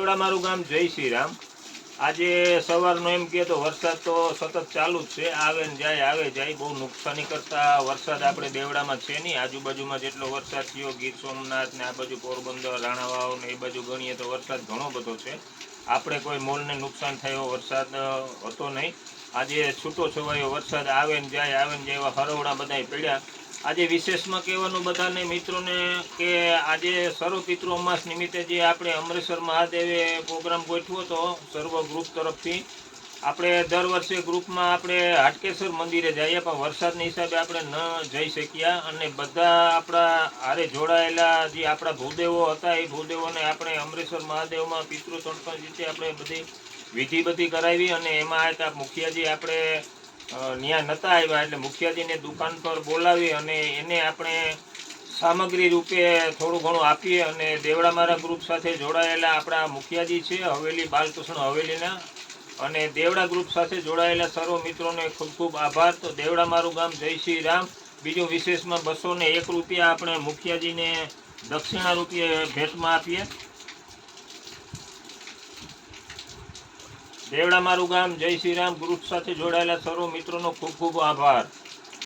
મારું ગામ જય શ્રી રામ। આજે સવારનો એમ કહે તો વરસાદ તો સતત ચાલુ જ છે, આવે ને જાય આવે જાય। બહુ નુકસાની કરતા વરસાદ આપણે દેવડામાં છે નહીં। આજુબાજુમાં જેટલો વરસાદ થયો ગીર સોમનાથ ને આ બાજુ પોરબંદર રાણાવાવ ને એ બાજુ ગણીએ તો વરસાદ ઘણો બધો છે। આપણે કોઈ મોલને નુકસાન થયો વરસાદ હતો નહીં। આજે છૂટો છવાયો વરસાદ આવે ને જાય એવા હરવડા બધાય પડ્યા। આજે વિશેષમાં કહેવાનું બધાને મિત્રોને કે આજે સર્વપિતૃ અમાસ નિમિત્તે જે આપણે અમરેશ્વર મહાદેવે પ્રોગ્રામ ગોઠવો તો સર્વ ગ્રુપ તરફથી આપણે દર વર્ષે ગ્રુપમાં આપણે હાટકેશ્વર મંદિરે જઈએ, પણ વરસાદના હિસાબે આપણે ન જઈ શક્યા અને બધા આપણા હારે જોડાયેલા જે આપણા ભૂદેવો હતા એ ભૂદેવોને આપણે અમરેશ્વર મહાદેવમાં પિતૃ તર્પણ રીતે આપણે બધી વિધિ કરાવી અને એમાં હતા મુખિયાજી આપણે ત્યાં નહોતા આવ્યા એટલે મુખિયાજીને દુકાન પર બોલાવી અને એને આપણે સામગ્રી રૂપે થોડું ઘણું આપીએ અને દેવડા મારા ગ્રુપ સાથે જોડાયેલા આપણા મુખિયાજી છે હવેલી બાલકૃષ્ણ હવેલીના અને દેવડા ગ્રુપ સાથે જોડાયેલા સર્વ મિત્રોને ખૂબ ખૂબ આભાર। તો દેવડા મારું ગામ જય શ્રી રામ। બીજું વિશેષમાં 201 રૂપિયા આપણે મુખિયાજીને દક્ષિણા રૂપે ભેટમાં આપીએ। દેવડા મારું ગામ જય શ્રી રામ ગ્રુપ સાથે જોડાયેલા સર્વ મિત્રોનો ખૂબ ખૂબ આભાર।